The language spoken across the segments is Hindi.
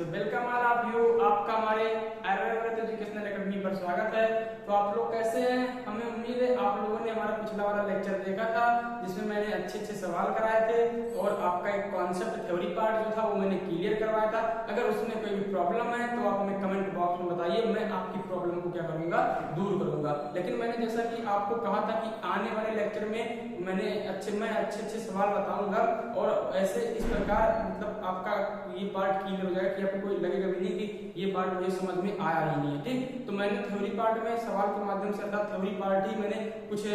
So welcome all of you, आपका हमारे आयुर्वेद एजुकेशनल एकेडमी पर स्वागत है। तो आप लोग कैसे हैं? हमें उम्मीद है आप लोगों ने हमारा पिछला वाला लेक्चर देखा था जिसमें मैंने अच्छे सवाल कराए थे और आपका एक कॉन्सेप्ट थ्योरी पार्ट जो था वो मैंने क्लियर करवाया था। अगर उसमें कोई भी प्रॉब्लम है तो आप हमें कमेंट बॉक्स में बताइए, मैं आपकी प्रॉब्लम को क्या करूंगा, दूर करूंगा। लेकिन मैंने जैसा कि आपको कहा था कि आने वाले लेक्चर में मैं अच्छे सवाल बताऊंगा और ऐसे इस प्रकार मतलब आपका ये पार्ट क्लियर हो जाएगा कि आपको कोई लगेगा भी नहीं कि ये पार्ट मुझे समझ में आया ही नहीं है। ठीक, तो मैंने थ्योरी पार्ट में सवाल के माध्यम से अर्थात थ्योरी पार्ट ही मैंने कुछ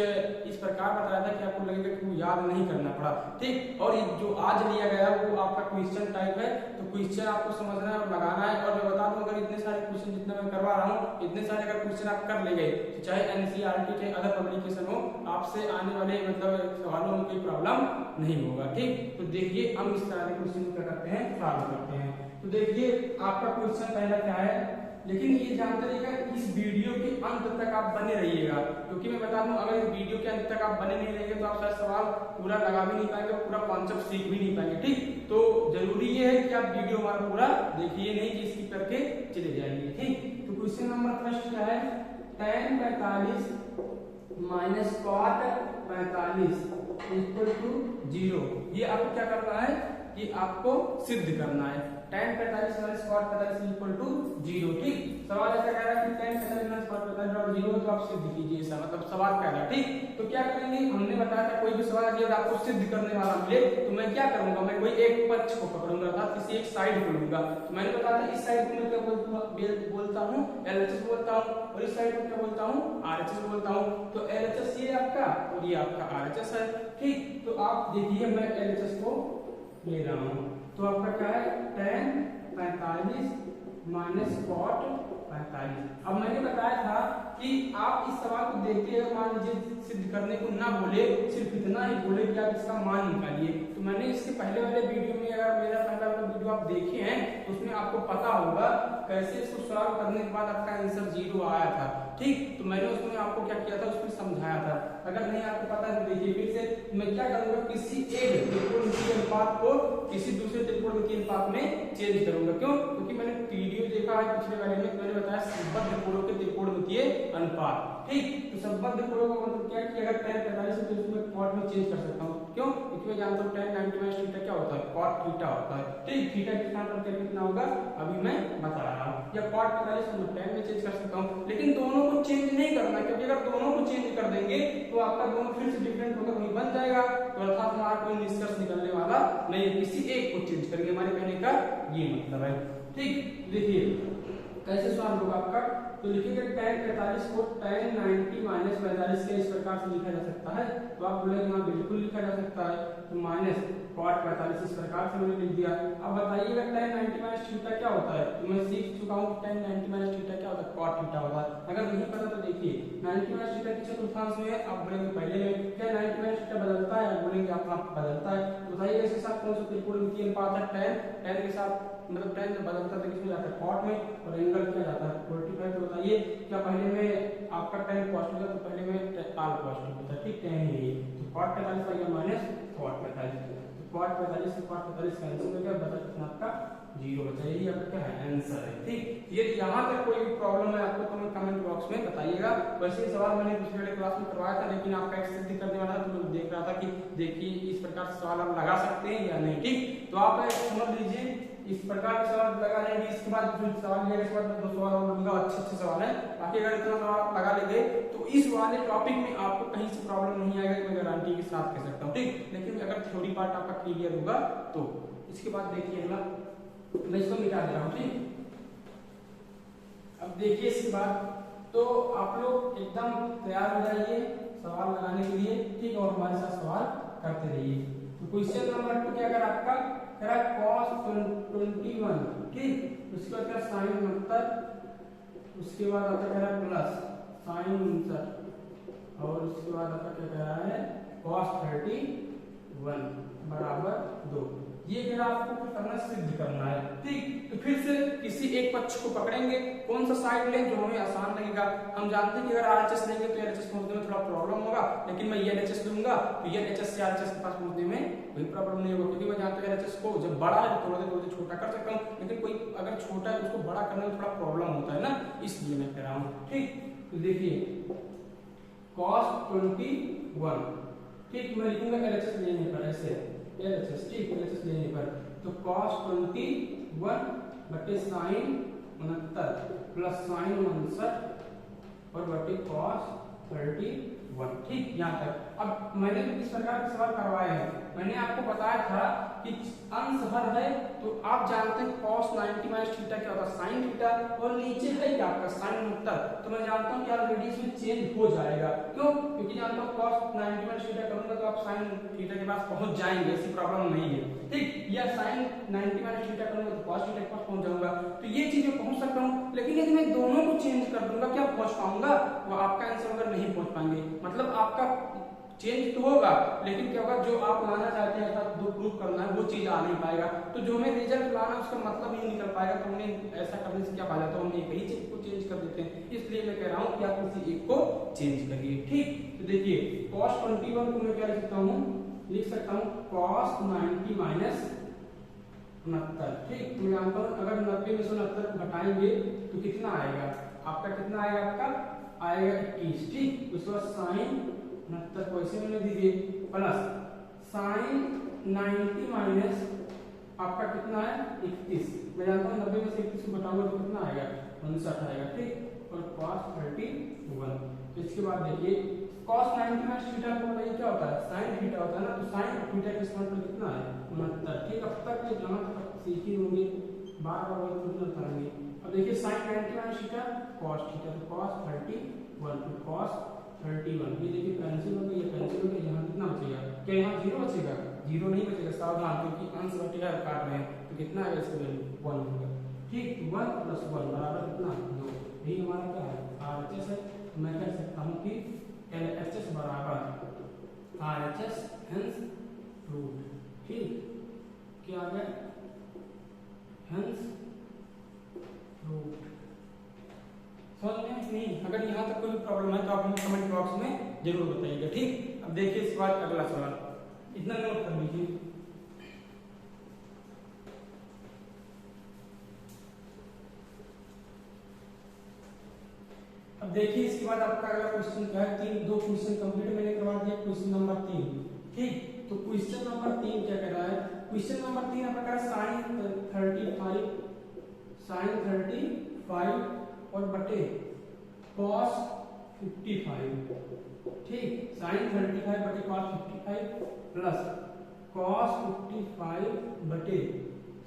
इस प्रकार बताया था कि आपको लगेगा कि वो याद नहीं करना पड़ा। ठीक, और जो आज लिया गया वो आपका क्वेश्चन टाइप है, तो क्वेश्चन आपको समझना है और लगाना है। और मैं बता दूं, अगर इतने सारे क्वेश्चन जितना मैं करवा रहा हूँ, इतने सारे अगर क्वेश्चन आप कर ले गए तो चाहे एनसीईआरटी के अदर पब्लिकेशन हो, आपसे आने वाले मतलब सवालों में कोई प्रॉब्लम नहीं होगा। ठीक, तो देखिए हम इस तरह के क्वेश्चन क्या करते हैं, सॉल्व करते हैं। तो देखिए आपका क्वेश्चन पहला क्या है, लेकिन ये जानते रहिएगा इस वीडियो के अंत तक आप बने रहिएगा, क्योंकि मैं बता दूं अगर इस वीडियो के अंत तक आप बने नहीं रहेंगे तो आप शायद सवाल पूरा लगा भी नहीं पाएंगे, पूरा कॉन्सेप्ट सीख भी नहीं पाएंगे। ठीक, तो जरूरी ये है कि आप वीडियो हमारा पूरा देखिए, नहीं कि स्किप करके चले जाएंगे। ठीक, तो क्वेश्चन नंबर फर्स्ट क्या है, tan 45 minus cot 45 equal to 0। ये आपको क्या करना है कि आपको सिद्ध करना है। tan 45 minus cot 45 equal to 0। ठीक, सवाल ऐसा कह रहा है कि tan 45 माइनस cot 45 बराबर 0 है, तो आप सिद्ध कीजिए, ऐसा मतलब सवाल कह रहा है। ठीक, तो क्या करेंगे, हमने बताया था कोई भी सवाल अगर आपको सिद्ध करने वाला मिले तो मैं क्या करूंगा, मैं कोई एक पक्ष को पकड़ूंगा अर्थात किसी एक साइड को लूंगा। तो मैंने बताया था इस साइड को मैं क्या बोलता हूँ LHS बोलता हूँ, और इस साइड को क्या बोलता हूँ RHS बोलता हूँ। तो LHS ये आपका और ये आपका RHS है। ठीक, तो आप देखिए मैं LHS को ले रहा हूँ, तो आपका क्या है tan 45 माइनस cot 45। अब मैंने बताया था कि आप इस सवाल को देखते हैं, मान लीजिए सिद्ध करने को ना बोले, सिर्फ इतना ही बोले कि आप इसका मान निकालिए। तो मैंने इसके पहले वाले वीडियो में, अगर मेरा पहला वाला वीडियो आप देखे हैं तो उसमें आपको पता होगा कैसे इसको सॉल्व करने के बाद आपका आंसर 0 आया था। ठीक, तो मैंने उसमें आपको क्या किया था, उसमें समझाया था। अगर नहीं आपको पता है तो देखिए फिर से। मैं क्या करूंगा, किसी एक त्रिकोणमितीय अनुपात को किसी दूसरे त्रिकोणमितीय अनुपात में चेंज करूंगा। क्यों? क्योंकि मैंने वीडियो देखा है पिछले वाले में, मैंने बताया संबद्ध कोणों के त्रिकोणमितीय अनुपात। ठीक, तो संबद्ध कोणों का मतलब क्या कि अगर tan 45 है तो उसमें cot में चेंज कर सकता हूं। क्यों? क्योंकि मैं जानता हूं tan 90 माइनस थीटा क्या होता है, cot थीटा होता है। ठीक, थीटा के स्थान पर कितना होगा अभी मैं बता रहा हूं, या cot 45 को tan में चेंज कर सकता हूं। लेकिन दोनों को चेंज नहीं करना, क्योंकि अगर दोनों को चेंज कर देंगे तो आपका दोनों फिर से डिफरेंट होकर वही बन जाएगा, तो अर्थात हमारा कोई निष्कर्ष निकलने वाला नहीं है। किसी एक को चेंज करेंगे, हमारे कहने का ये मतलब है। ठीक, देखिए कैसे सॉल्व होगा आपका, तो लिखिएगा tan 45 को tan 90 माइनस 45 के इस प्रकार से लिखा जा सकता है। तो आप बोलेंगे हाँ बिल्कुल लिखा जा सकता है, तो माइनस cot 45 इस प्रकार से मैंने लिख दिया। अब बताइएगा tan 90 माइनस थीटा क्या होता है, तो मैं सीख चुका हूँ tan 90 माइनस थीटा क्या होता है, cot थीटा होता है। अगर नहीं पता तो देखिए 90 माइनस थीटा के चतुर्थांश में है, आप बोलेंगे पहले में क्या 90 माइनस थीटा बदलता है, आप बोलेंगे आप बदलता है। तो बताइए इसके साथ कौन सा त्रिकोणमितीय अनुपात है, tan के साथ मतलब tan जब बदलता है तो किसमें जाता है, cot में, और एंगल क्या जाता है 45। तो बताइए क्या पहले में आपका tan पॉजिटिव है तो पहले में r पॉजिटिव होता है। ठीक, tan ही है, तो cot 45 आ गया माइनस cot 45, तो cot 45 से cot 45 कैंसिल हो गया, बचा कितना आपका 0 बचा। यही आपका क्या है आंसर है। ठीक, ये यहाँ तक कोई भी प्रॉब्लम है आपको तो कमेंट बॉक्स में बताइएगा। वैसे ही सवाल मैंने पिछले वाले क्लास में करवाया था, लेकिन आपका एक सिद्ध करने वाला था तो मैं देख रहा था कि देखिए इस प्रकार से सवाल आप लगा सकते हैं या नहीं। ठीक, तो आप समझ लीजिए इस प्रकार के सवाल लगा लेंगे। इसके बाद जो सवाल लिया इसके बाद 2 सवाल और लूंगा, अच्छे सवाल है। बाकी अगर इतना सवाल आप लगा लेंगे तो इस वाले टॉपिक में आपको कहीं से प्रॉब्लम नहीं आएगा, मैं गारंटी के साथ कह सकता हूँ। ठीक, लेकिन अगर थ्योरी पार्ट आपका क्लियर होगा तो। इसके बाद देखिए अगला, मैं इसको मिटा दे रहा हूँ। ठीक, अब देखिए इसके बाद तो आप लोग एकदम तैयार हो जाइए सवाल लगाने के लिए। ठीक, और हमारे साथ सवाल करते रहिए। तो क्वेश्चन नंबर 2 क्या अगर आपका करा cos 21, ठीक, उसके बाद क्या sin 69, उसके बाद आता कह रहा है प्लस sin 69, और उसके बाद आपका क्या कह रहा है cos 31 बराबर 2। ये फिर आपको करना सिद्ध करना है। ठीक, तो फिर से किसी एक पक्ष को पकड़ेंगे, कौन सा साइड लें जो हमें आसान लगेगा। हम जानते हैं कि अगर आरएचएस लेंगे तो एलएचएस पहुंचने में थोड़ा प्रॉब्लम होगा, लेकिन मैं एलएचएस लूंगा तो एलएचएस से आरएचएस के पास पहुंचने में कोई प्रॉब्लम नहीं होगा, क्योंकि मैं जानता हूं एलएचएस को जब बड़ा है तो थोड़ा छोटा कर सकता हूं, लेकिन कोई अगर छोटा है उसको बड़ा करने में थोड़ा प्रॉब्लम होता है ना, इसलिए मैं कह रहा हूं। ठीक, तो देखिए cos 21, ठीक, मैं लिखूंगा एलएचएस लेने पर ऐसे, एलएचएस, ठीक, एलएचएस लेने पर तो cos 21 बटे sin 69 प्लस sin 59 और बटे cos 31, ठीक, यहाँ तक। अब मैंने इस प्रकार के सवाल करवाए हैं, मैंने आपको बताया था कि अंश हर है तो आप जानते हैं cos 90 माइनस थीटा क्या होता है, sin थीटा, और नीचे है क्या आपका sin 69, तो मैं जानता हूं कि ऑलरेडी इसमें चेंज हो जाएगा। क्यों? क्योंकि जानता हूं cos 90 माइनस थीटा करूंगा तो आप sin थीटा के पास पहुंच जाएंगे, ऐसी प्रॉब्लम नहीं है। ठीक, या sin 90 माइनस थीटा करूंगा तो cos थीटा के पास पहुंच जाऊंगा, तो ये चीज मैं पहुंच सकता हूं। लेकिन यदि मैं दोनों को चेंज कर दूंगा क्या पहुंच पाऊंगा? वो आपका आंसर अगर नहीं पहुंच पाएंगे, मतलब आपका चेंज तो होगा लेकिन क्या होगा, जो आप लाना चाहते हैं अर्थात जो प्रूफ करना है वो चीज आ नहीं पाएगा, तो जो हमें रिजल्ट लाना है उसका मतलब ही निकल पाएगा। तो हमें ऐसा करने से क्या फायदा, तो हम एक ही चीज को चेंज कर देते हैं। इसलिए मैं कह रहा हूं कि आप किसी एक को चेंज करिए। ठीक, तो देखिए cos 21 को मैं क्या लिख सकता हूं, लिख सकता हूं cos 90 माइनस 69। ठीक, तो मैं जानता हूं अगर 90 में से 69 को घटाएंगे तो कितना आएगा आपका, कितना आएगा आपका, आएगा 21। ठीक, उसके बाद sin 69 को ऐसे मैंने दीजिए प्लस sin 90 माइनस आपका कितना है 31। मैं जानता हूँ 90 में से 31 को घटाऊंगा तो कितना आएगा 59 आएगा। ठीक, और cos 31। इसके बाद देखिए cos 90 माइनस थीटा को बताइए क्या होता है, sin थीटा होता है ना, तो sin थीटा के स्थान पर कितना है 69। ठीक, अब तक ये जहां तक सीखी होंगे बार बार वही तुलना करेंगे। अब देखिए sin 90 minus theta cos theta, तो cos 31 तो cos 31, ये देखिए कैंसिल हो गया, ये कैंसिल हो गया, यहाँ कितना बचेगा, क्या यहाँ 0 बचेगा, 0 नहीं बचेगा, सावधान, क्योंकि अंश बटेगा काट रहे हैं, तो कितना आएगा इसका वैल्यू 1 होगा। ठीक, 1 प्लस 1 बराबर कितना 2, यही हमारा क्या है आरएचएस है। तो मैं कह सकता हूँ कि एलएचएस बराबर आरएचएस हेंस रूट। ठीक, क्या आ गया हेंस रूट, समझ में नहीं? अगर यहाँ तक कोई प्रॉब्लम है तो आप मुझे कमेंट बॉक्स में जरूर बताइएगा। ठीक, अब देखिए इसके बाद अगला सवाल, इतना नोट कर लीजिए। अब देखिए इसके बाद आपका अगला क्वेश्चन क्या है, 2 क्वेश्चन कंप्लीट मैंने करवा दिया, क्वेश्चन नंबर 3। ठीक, तो क्वेश्चन नंबर 3 क्या कह रहा है, क्वेश्चन नंबर 3 आपका sin 35 और बटे cos 55। ठीक, sin 35 बटे cos 55 प्लस cos 55 बटे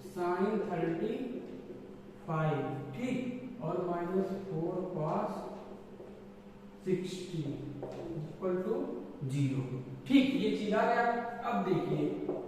sin 35। ठीक, और माइनस 4 cos 60 इक्वल टू 0। ठीक, ये चीज आ गया। अब देखिए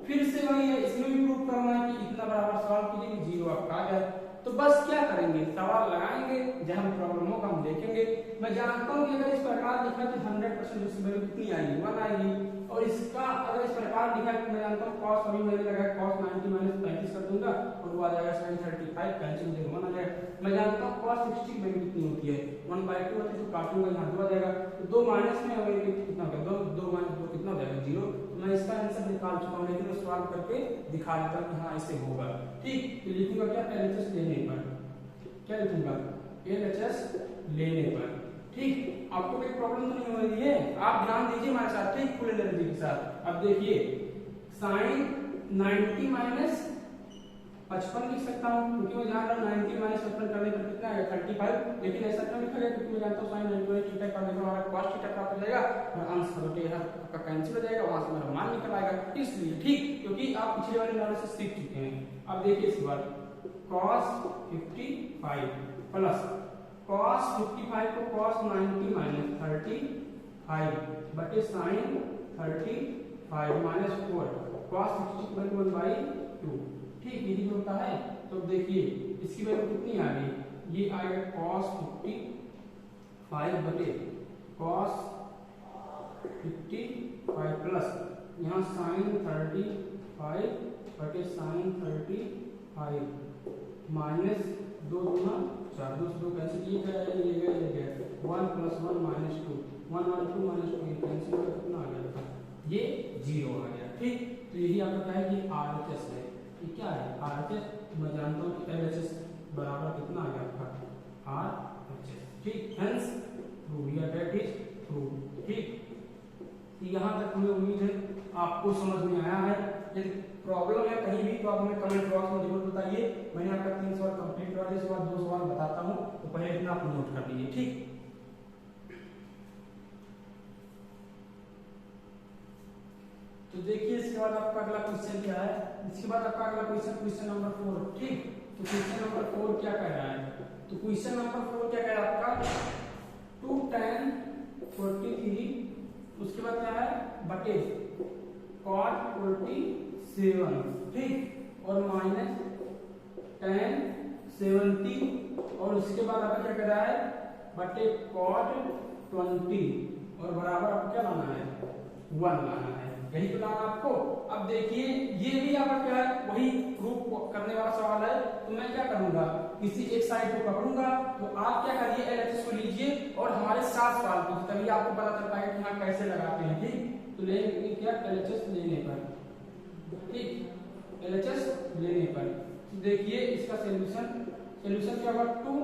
फिर से वही है, इसमें भी प्रूफ करना है कि इतना बराबर सवाल कीजिए कि 0 आपका आ गया। तो बस क्या करेंगे, सवाल लगाएंगे, जहां प्रॉब्लम होगा हम देखेंगे। मैं जानता हूं कि अगर इस प्रकार लिखा तो 100% इसकी वैल्यू कितनी आएगी 1 आएगी, और इसका अगर इस प्रकार लिखा तो मैं जानता हूं cos अभी मैंने लगाया cos 90 माइनस 35 कर दूंगा और वो आ जाएगा sin 35 कैंसिल हो जाएगा 1 आ जाएगा। मैं जानता हूं cos 60 की वैल्यू कितनी होती है 1/2 होती है, तो काटूंगा यहां 2 आ जाएगा, तो 2 माइनस में होगा कितना होगा 2 माइनस 2 कितना हो जाएगा 0। तो मैं इसका आंसर निकाल चुका हूं, लेकिन मैं सवाल करके दिखा देता हूं कि हां ऐसे होगा। ठीक, तो लिखूंगा क्या एलएचएस लेने पर, क्या लिखूंगा एलएचएस लेने पर। ठीक, आपको कोई प्रॉब्लम तो नहीं हो रही है, आप ध्यान दीजिए हमारे साथ, ठीक, फुल एनर्जी के साथ। अब देखिए sin 90 माइनस 55 लिख सकता हूं, क्योंकि मैं जान रहा हूं 90 माइनस 55 करने पर कितना आएगा 35, लेकिन ऐसा क्यों लिखा गया, क्योंकि मैं जानता हूं sin 90 माइनस थीटा का हमारा cos थीटा प्राप्त हो जाएगा और अंश बटे आपका कैंसिल हो जाएगा, वहां से मेरा मान निकल आएगा, इसलिए। ठीक, क्योंकि आप पिछले वाले नॉलेज से सीख चुके हैं। अब देखिए इसके बाद cos 55 प्लस cos 55 को cos 90 माइनस 35 बटे sin 35 माइनस 4 cos 60 को 1/2। ठीक, ये जो होता है, तो देखिए इसकी वैल्यू कितनी आ गई, ये आएगा cos 55 बटे cos 55 प्लस यहाँ sin 35 बटे sin 35 5 माइनस 2 दूना 4, 2 से 2 कैंसिल, ये गया 1 + 1 - 2, 1 और 2 - 2 कैंसिल होकर कितना आ गया था, ये 0 आ गया। ठीक, तो यही आपका क्या है कि RHS है। ये क्या है RHS, मैं जानता हूँ कि LHS बराबर कितना आ गया आपका RHS। ठीक, हेंस प्रूव या दैट इज प्रूव। ठीक, यहाँ तक हमें उम्मीद है आपको समझ में आया है। यदि प्रॉब्लम है कहीं भी तो आप हमें कमेंट बॉक्स में जरूर बताइए। मैंने आपका 3 सवाल कंप्लीट करा दिया, इसके बाद 2 सवाल बताता हूँ, तो पहले इतना आप नोट कर लीजिए। ठीक, तो देखिए इसके बाद आपका अगला क्वेश्चन क्या है। इसके बाद आपका अगला क्वेश्चन नंबर 4। ठीक, तो क्वेश्चन नंबर 4 क्या कह रहा है, तो क्वेश्चन नंबर 4 क्या कह रहा है आपका 2 tan 43, उसके बाद क्या है बटे cot 47। ठीक, और माइनस tan 70, और उसके बाद आपका क्या कह रहा है बटे cot 20, और बराबर आपको क्या लाना है 1 लाना है। यही तो लाना आपको। अब देखिए ये भी आपका क्या है वही प्रूफ करने वाला सवाल है, तो मैं क्या करूंगा किसी एक साइड को पकड़ूंगा, तो आप क्या करिए LHS को लीजिए और हमारे साथ सवाल कीजिए, तभी आपको पता चल पाएगा कि हाँ कैसे लगाते हैं। ठीक, तो लेंगे क्या LHS लेने पर। ठीक, LHS लेने पर तो देखिए इसका सोल्यूशन क्या होगा 2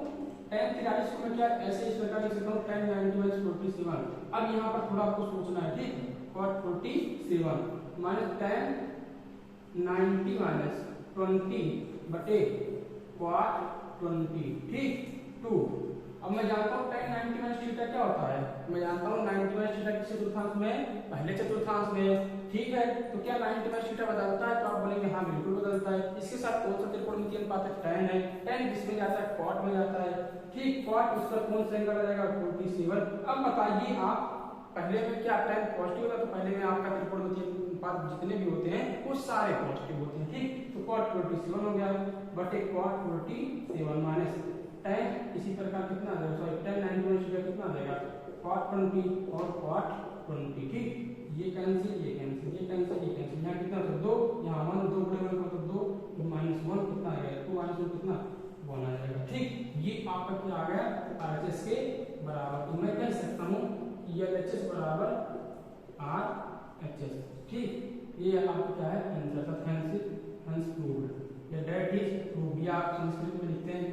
tan 43 को मैं क्या ऐसे इस प्रकार लिख सकता हूँ tan 90 - 47। अब यहाँ पर थोड़ा आपको सोचना है। ठीक, cot 47 माइनस tan 90 - 20 बटे cot 20। ठीक, 2। अब मैं जानता हूँ tan 90 - थीटा क्या होता है, मैं जानता हूँ 90 - थीटा किस चतुर्थांश में, पहले चतुर्थांश में। ठीक है, तो क्या 90 - थीटा बदलता है, तो आप बोलेंगे हाँ बिल्कुल बदलता है। इसके साथ कौन सा त्रिकोणमितीय अनुपात है tan है, tan किसमें जाता है cot में जाता है। ठीक, cot उसका कौन सा एंगल आ जाएगा 47। अब बताइए आप पहले में क्या tan पॉजिटिव होता है, तो पहले में आपका त्रिकोणमितीय अनुपात जितने भी होते हैं वो सारे पॉजिटिव होते हैं। ठीक, तो cot 47 हो गया बटे cot 47 माइनस tan इसी प्रकार कितना आ जाएगा, सॉरी tan 90 - थीटा कितना आ जाएगा cot 20 और cot 20। ठीक, ये कैंसिल ये कैंसिल ये कैंसिल ये कैंसिल, यहाँ कितना था 2, यहाँ 1, 2 बड़े बड़े को तो 2 -1 कितना आ गया 2 - 1 कितना 1 आ जाएगा। ठीक, ये आपका क्या आ गया RHS के बराबर। तो मैं कह सकता हूँ LHS बराबर RHS। ठीक, ये आपका क्या है आंसर था, हेंस प्रूव्ड या दैट इज प्रूव्ड। या आप संस्कृत में लिखते हैं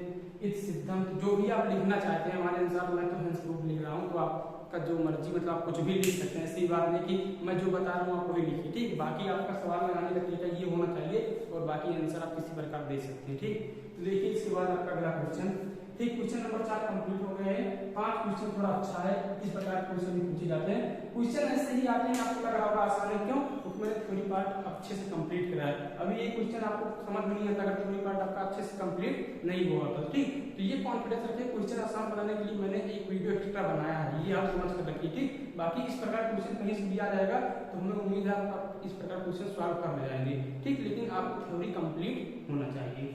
इस सिद्धांत, जो भी आप लिखना चाहते हैं हमारे अनुसार। मैं तो हेंस प्रूव्ड लिख रहा हूँ, तो आपका जो मर्जी मतलब आप कुछ भी लिख सकते हैं, ऐसी बात नहीं कि मैं जो बता रहा हूँ आप वही लिखिए। ठीक, बाकी आपका सवाल लगाने का तरीका ये होना चाहिए और बाकी आंसर आप किसी प्रकार दे सकते हैं। ठीक, तो देखिए इसके बाद आपका अगला क्वेश्चन। ठीक, क्वेश्चन नंबर 4 कंप्लीट हो गए हैं। 5 क्वेश्चन थोड़ा अच्छा है, इस प्रकार के क्वेश्चन भी पूछे जाते हैं। क्वेश्चन ऐसे ही आते हैं, आपको लग रहा होगा आसान है, क्यों, क्योंकि मैंने थ्योरी पार्ट अच्छे से कंप्लीट करा है। अभी ये क्वेश्चन आपको समझ में नहीं आता अगर थ्योरी पार्ट आपका अच्छे से कंप्लीट नहीं हुआ था। ठीक, तो ये कॉन्फिडेंस रखिए, क्वेश्चन आसान बनाने के लिए मैंने एक वीडियो एक्स्ट्रा बनाया है, ये आप समझ कर रखिए। ठीक, बाकी इस प्रकार क्वेश्चन कहीं से भी आ जाएगा तो हमें उम्मीद है आप इस प्रकार क्वेश्चन सॉल्व कर ले जाएंगे। ठीक, लेकिन आपको थ्योरी कंप्लीट होना चाहिए।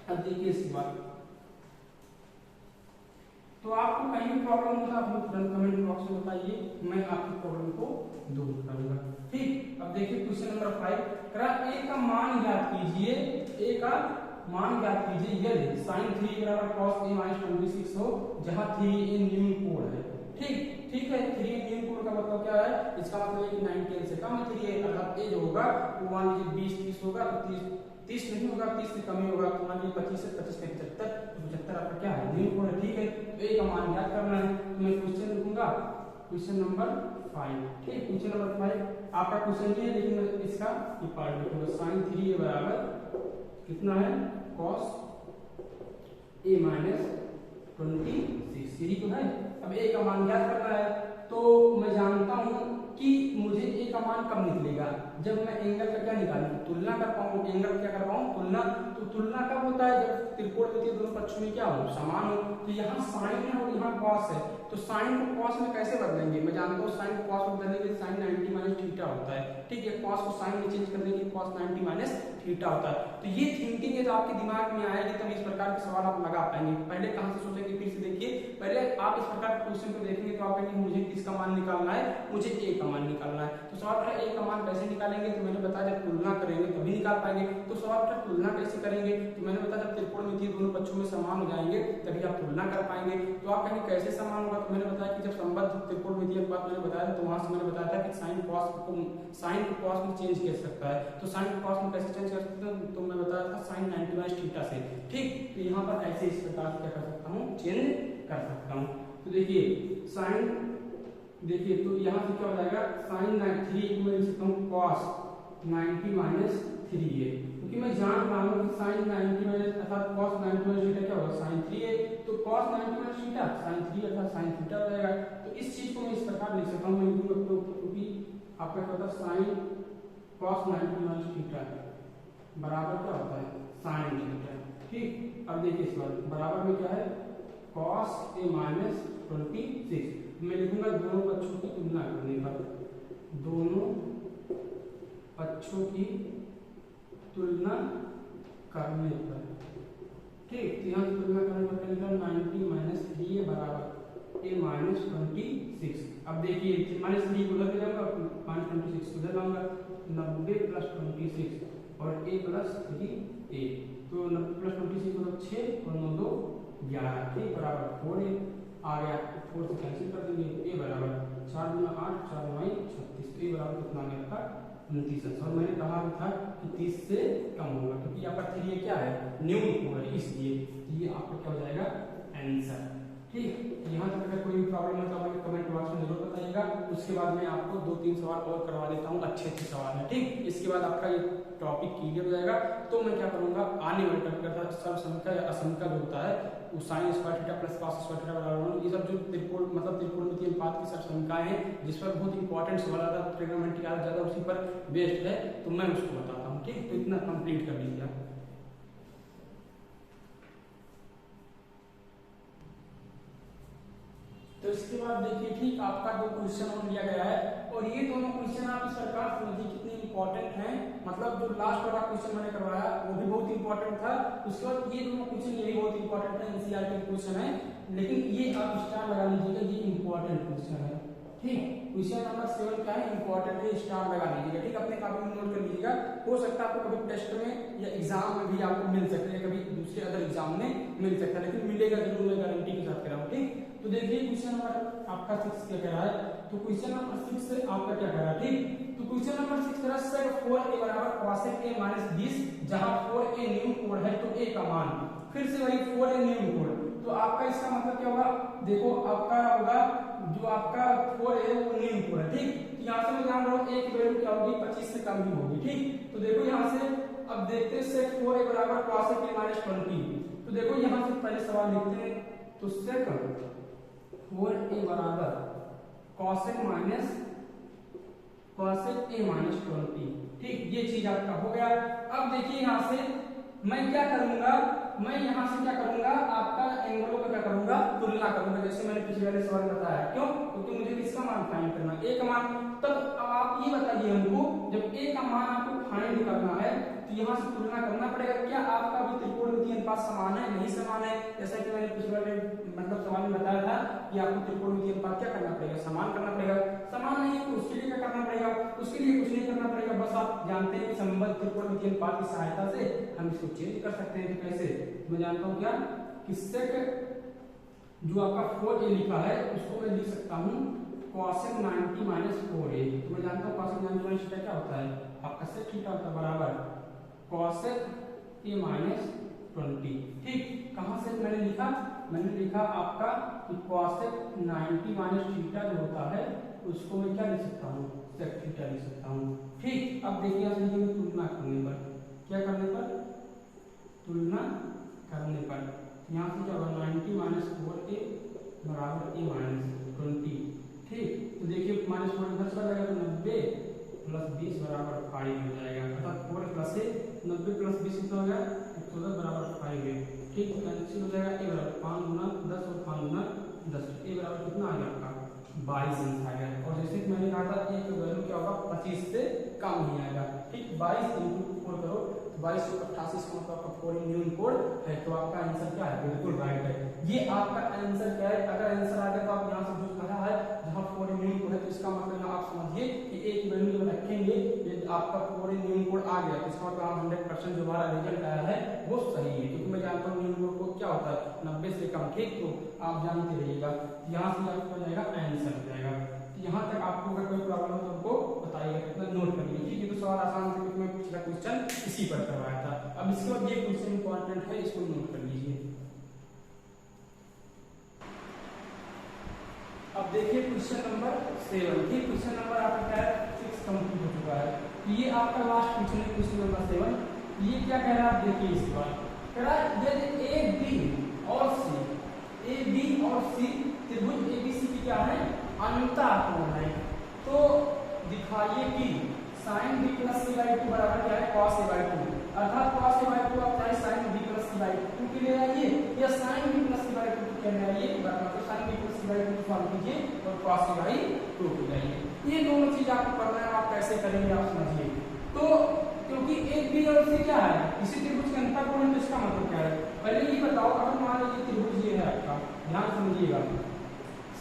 अब देखिए इसके बाद तो आपको कहीं भी प्रॉब्लम होता है आप लोग तुरंत कमेंट बॉक्स में बताइए, मैं आपकी प्रॉब्लम को दूर करूंगा। ठीक, अब देखिए क्वेश्चन नंबर 5 करा a का मान ज्ञात कीजिए, a का मान ज्ञात कीजिए यदि sin 3 बराबर cos a - 26 हो, जहां 3a न्यून कोण है। ठीक है, 3a न्यून कोण का मतलब क्या है, इसका मतलब है कि 90 से कम है 3a, अर्थात a जो होगा वो मान लीजिए 20 30 होगा, तो 30 नहीं होगा, 30 से कम ही होगा, तो मान लीजिए 25 से 25 का 75, तो 75 आपका क्या है न्यून कोण है। ठीक है, तो a का मान ज्ञात करना है, तो मैं क्वेश्चन लिखूंगा क्वेश्चन नंबर 5। ठीक, क्वेश्चन नंबर 5 आपका क्वेश्चन ये है, लेकिन मैं इसका ये पार्ट लिखूंगा sin 3a बराबर कितना है cos a - 26, यही तो है। अब a का मान ज्ञात करना है, तो मैं जानता हूं कि मुझे a का मान कब निकलेगा, जब मैं एंगल का क्या निकालूं, तुलना कर पाऊं, एंगल क्या कर पाऊं तुलना। तो तुलना कब होता है, जब त्रिकोणमितीय दोनों पक्षों में क्या हो समान हो। तो यहाँ साइन है और यहाँ कॉस है, तो साइन को कॉस में कैसे बदलेंगे, मैं जानता हूँ साइन को कॉस में बदलने के लिए साइन 90 - थीटा होता है। ठीक है, कॉस को साइन में चेंज करने के लिए कॉस 90 - थीटा होता है। तो ये थिंकिंग है जो आपके दिमाग में आएगी तब इस प्रकार के सवाल आप लगा पाएंगे। पहले कहाँ से सोचेंगे, फिर से देखिए, पहले आप इस प्रकार के क्वेश्चन को देखेंगे तो आप कहेंगे मुझे किसका मान निकालना है, मुझे a का मान निकालना है। तो सवाल है a का मान कैसे निकालेंगे, निकालेंगे, तो मैंने बताया जब तुलना करेंगे तभी निकाल पाएंगे। तो सवाल का तुलना कैसे करेंगे, तो मैंने बताया जब त्रिकोणमितीय दोनों पक्षों में समान हो जाएंगे तभी आप तुलना कर पाएंगे। तो आप कहेंगे कैसे समान होगा, तो मैंने बताया कि जब संबद्ध त्रिकोणमितीय अनुपात मैंने बताया तो वहां से मैंने बताया था कि साइन को कॉस में चेंज कर सकता है। तो साइन को कॉस में कैसे चेंज कर सकते हैं, तो मैं बताया था साइन 90 थीटा से। ठीक, तो यहाँ पर ऐसे इस प्रकार क्या कर सकता हूँ, चेंज कर सकता हूँ। तो देखिए साइन, देखिए तो यहाँ से क्या हो जाएगा, साइन 3 को मैं लिख सकता हूँ कॉस 90 माइनस 3a, क्योंकि मैं जान रहा हूँ कि साइन 90 माइनस अर्थात कॉस 90 माइनस थीटा क्या होगा, साइन 3a। तो कॉस 90 माइनस थीटा साइन 3 अर्थात साइन थीटा हो जाएगा। तो इस चीज को मैं इस प्रकार लिख सकता हूँ, क्योंकि आपका क्या होता है, साइन कॉस 90 माइनस थीटा बराबर क्या होता है, साइन थीटा। ठीक, अब देखिए इस बार बराबर में क्या है, कॉस a माइनस 26। मैं लिखूंगा दोनों पक्षों की तुलना करने पर, दोनों पक्षों की तुलना करने पर। ठीक, तो यहाँ से तुलना करने पर क्या लिखा, 90 माइनस 3a बराबर a माइनस 26। अब देखिए माइनस 3 उधर ले जाऊंगा, माइनस 26 उधर लाऊंगा, 90 प्लस 26 और a प्लस 3a। तो 90 प्लस 26 मतलब 6 और 9 2 11। ठीक, बराबर 4a आ गया, 4 से कैंसिल कर देंगे, a बराबर 4 गुना 8 4 9 36। तो a बराबर कितना आ गया आपका 29। और मैंने कहा भी था कि 30 से कम होगा, क्योंकि यहाँ पर 3 क्या है, न्यून होगा, इसलिए ये आपका क्या हो जाएगा, आंसर। ठीक, यहाँ तक अगर कोई भी प्रॉब्लम है तो आप कमेंट बॉक्स में जरूर बताइएगा। उसके बाद मैं आपको 2-3 सवाल और करवा देता हूँ, अच्छे सवाल है। ठीक, इसके बाद आपका ये टॉपिक क्लियर हो जाएगा। तो मैं क्या करूंगा, आने वाले टॉपिक का सब संख्या या असंख्या जो होता है वो sign square theta plus cos square theta बराबर, ये सब जो त्रिकोण मतलब त्रिकोणमितीय अनुपात की सब संख्याएं हैं जिस पर बहुत इंपॉर्टेंट सवाल आता है, ट्रिग्नोमेट्री का ज्यादा उसी पर बेस्ड है, तो मैं उसको बताता हूँ। ठीक, तो इतना कंप्लीट कर लीजिए आप। तो इसके बाद देखिए, ठीक आपका 2 क्वेश्चन और लिया गया है, और ये दोनों क्वेश्चन आप इस प्रकार समझिए कितने इंपॉर्टेंट हैं। मतलब जो लास्ट वाला क्वेश्चन मैंने करवाया वो भी बहुत इंपॉर्टेंट था, उसके बाद ये दोनों क्वेश्चन ये भी बहुत इंपॉर्टेंट है, एनसीईआरटी के क्वेश्चन है, लेकिन ये आप स्टार लगा लीजिएगा, ये इंपॉर्टेंट क्वेश्चन है। ठीक, क्वेश्चन नंबर 7 क्या है, इंपॉर्टेंट है, स्टार लगा लीजिएगा। ठीक, अपने कॉपी में नोट कर लीजिएगा, हो सकता है आपको कभी टेस्ट में या एग्जाम में भी आपको मिल सकता है, कभी दूसरे अदर एग्जाम में मिल सकता है, लेकिन मिलेगा जरूर, मैं गारंटी के साथ कह रहा हूँ। ठीक, तो देखिए क्वेश्चन नंबर आपका 6 क्या कह रहा है, तो क्वेश्चन नंबर 6 से आपका क्या कह रहा है। ठीक, तो क्वेश्चन नंबर 6 कह रहा है sec 4a बराबर cosec a माइनस 20, जहां 4a न्यून कोण है तो a का मान, फिर से वही 4a न्यून कोण। तो आपका इसका मतलब क्या होगा, देखो आपका होगा जो आपका 4a है वो न्यून कोण है। ठीक, तो यहाँ से मैं जान रहा हूँ a की वैल्यू क्या होगी, 25 से कम ही होगी। ठीक, तो देखो यहाँ से अब देखते हैं sec 4a बराबर cosec a माइनस 20। तो देखो यहाँ से पहले सवाल लिखते हैं, तो sec 4a बराबर cosec a माइनस 20। ठीक, ये चीज आपका हो गया। अब देखिए यहाँ से मैं क्या करूंगा, मैं यहाँ से क्या करूंगा, आपका एंगलों का क्या करूंगा, तुलना करूंगा, जैसे मैंने पिछले वाले सवाल में बताया। क्यों, क्योंकि मुझे किसका मान फाइंड करना, a का मान। तब अब आप ये बताइए हमको, जब a का मान आपको फाइंड करना है तो यहाँ से तुलना करना पड़ेगा, क्या आपका भी त्रिकोणमितीय अनुपात समान है, नहीं समान है। जैसा कि मैंने पिछले वाले मतलब सवाल में बताया था कि आपको त्रिकोणमितीय अनुपात क्या करना पड़ेगा, समान करना पड़ेगा। समान नहीं है तो उसके लिए क्या करना पड़ेगा, उसके लिए कुछ नहीं करना पड़ेगा, बस आप जानते हैं कि संबद्ध त्रिकोणमितीय अनुपात की सहायता से हम इसको चेंज कर सकते हैं। तो कैसे, मैं जानता हूँ क्या, कि sec जो आपका 4a लिखा है उसको मैं लिख सकता हूँ cosec 90 माइनस 4a। तो मैं जानता हूँ cosec 90 माइनस थीटा क्या होता है, आपका sec थीटा होता है बराबर cosec a माइनस 20। ठीक, कहाँ से मैंने लिखा, मैंने लिखा आपका कि cosec 90 माइनस थीटा जो होता है उसको मैं क्या लिख सकता हूँ, sec थीटा लिख सकता हूँ। ठीक, अब देखिए आप लिखेंगे तुलना करने पर, क्या करने पर, तुलना करने पर यहाँ से क्या होगा, 90 माइनस 4a बराबर a माइनस 20। ठीक, तो देखिए माइनस 4 इधर चला जाएगा तो 90 प्लस 20 बराबर 5 हो जाएगा, अर्थात 4 प्लस 90 प्लस 20 कितना हो गया, 110 बराबर 5 है। ठीक, कैंसिल हो जाएगा, a बराबर 5 गुना 10 और 5 गुना 10, a बराबर कितना आ गया आपका 22 अंक आ गया। और जैसे कि मैंने कहा था a की वैल्यू क्या होगा, 25 से कम ही आएगा। ठीक, 22 इंटू 4 करो 2288 इसका मतलब आपका फॉरेन यूनियन कोड है। तो आपका आंसर क्या है, बिल्कुल राइट है। ये आपका आंसर क्या है, अगर आंसर आ गया तो आप यहाँ से जो कहा है जहाँ फॉरेन यूनियन कोड है तो इसका मतलब आप समझिए कि एक वैल्यू जब रखेंगे ये आपका फॉरेन यूनियन कोड आ गया तो इसका मतलब 100% जो हमारा रिजल्ट आया है वो सही है, क्योंकि मैं जानता हूँ यूनियन कोड क्या होता है 90 से कम, ठीक। तो आप जानते रहिएगा, यहाँ से आपको हो जाएगा आंसर हो जाएगा। यहाँ तक आपको अगर कोई प्रॉब्लम हो तो हमको बताइएगा, कितना नोट कर लीजिए, ठीक है। तो सवाल आसान से क्योंकि मैं पिछला क्वेश्चन इसी पर करवाया था। अब इसके बाद ये क्वेश्चन इंपॉर्टेंट है, इसको नोट कर लीजिए। अब देखिए क्वेश्चन नंबर 7, ठीक। क्वेश्चन नंबर आपका क्या है 6 कंप्लीट हो चुका है। ये आपका लास्ट क्वेश्चन है, क्वेश्चन नंबर 7। ये क्या कह रहा है आप देखिए इस बार कह रहा है यदि ए बी और सी त्रिभुज एबीसी की क्या है अंतःकोण है, तो दिखाइए कि sin b plus c by 2 बराबर क्या है cos a बाई 2, अर्थात cos a बाई 2 आप चाहे sin b plus c by 2 के ले आइए या sin b plus c by 2 के ले आइए, मतलब sin b plus c by 2 solve कीजिए और cos a बाई 2 के ले आइए। ये दोनों चीज आपको करना है, आप कैसे करेंगे आप समझिए। तो क्योंकि a b और c क्या है इसी त्रिभुज के अंतःकोण है, तो इसका मतलब क्या है पहले ये बताओ। अगर मान लीजिए त्रिभुज ये है आपका, ध्यान समझिएगा,